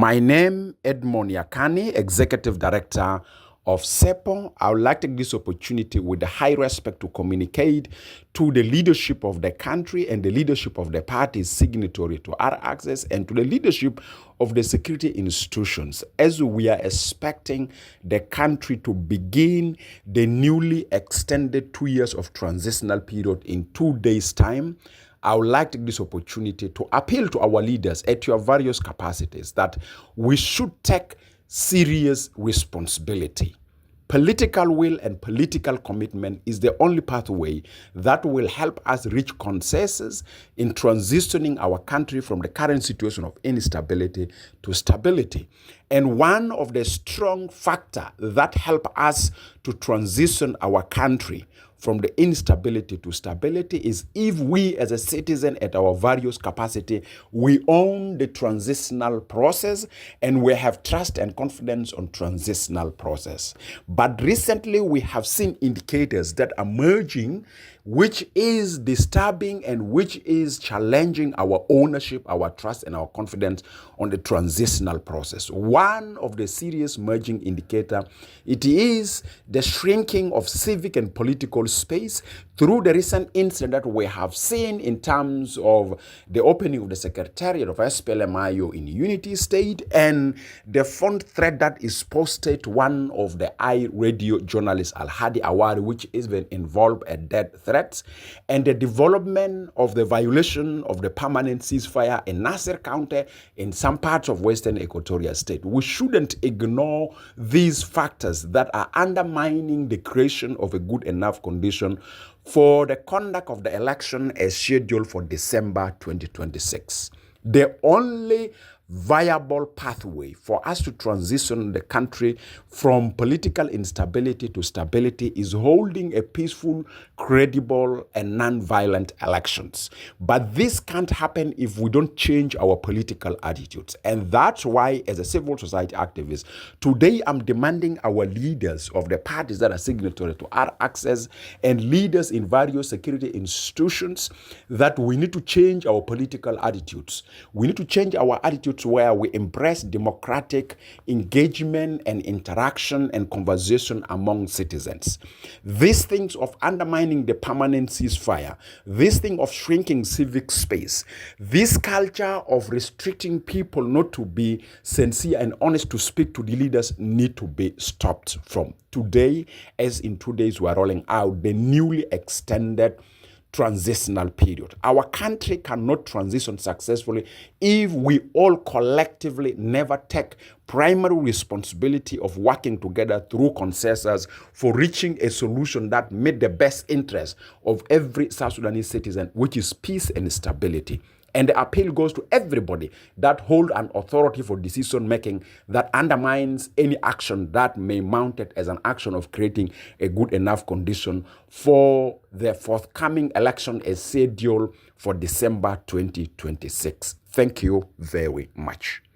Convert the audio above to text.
My name Edmond Yakani, Executive Director of CEPO. I would like to take this opportunity with the high respect to communicate to the leadership of the country and the leadership of the parties signatory to our access and to the leadership of the security institutions as we are expecting the country to begin the newly extended 2 years of transitional period in 2 days' time. I would like to take this opportunity to appeal to our leaders at your various capacities that we should take serious responsibility. Political will and political commitment is the only pathway that will help us reach consensus in transitioning our country from the current situation of instability to stability. And one of the strong factors that help us to transition our country from the instability to stability is if we as a citizen at our various capacity, we own the transitional process and we have trust and confidence on transitional process. But recently we have seen indicators that are emerging which is disturbing and which is challenging our ownership, our trust, and our confidence on the transitional process. One of the serious emerging indicator, it is the shrinking of civic and political space through the recent incident that we have seen in terms of the opening of the Secretariat of SPLMIO in Unity State and the phone thread that is posted to one of the radio journalists, Al-Hadi Awari, which is been involved at death threats, and the development of the violation of the permanent ceasefire in Nasser County in some parts of Western Equatoria State. We shouldn't ignore these factors that are undermining the creation of a good enough condition for the conduct of the election as scheduled for December 2026. The only viable pathway for us to transition the country from political instability to stability is holding a peaceful, credible, and non-violent elections. But this can't happen if we don't change our political attitudes. And that's why, as a civil society activist, today I'm demanding our leaders of the parties that are signatory to our access and leaders in various security institutions that we need to change our political attitudes. We need to change our attitudes where we embrace democratic engagement and interaction and conversation among citizens. These things of undermining the permanent ceasefire, this thing of shrinking civic space, this culture of restricting people not to be sincere and honest to speak to the leaders need to be stopped from. Today, as in 2 days, we are rolling out the newly extended transitional period. Our country cannot transition successfully if we all collectively never take primary responsibility of working together through consensus for reaching a solution that meets the best interest of every South Sudanese citizen, which is peace and stability. And the appeal goes to everybody that hold an authority for decision making that undermines any action that may mount it as an action of creating a good enough condition for the forthcoming election as scheduled for December 2026. Thank you very much.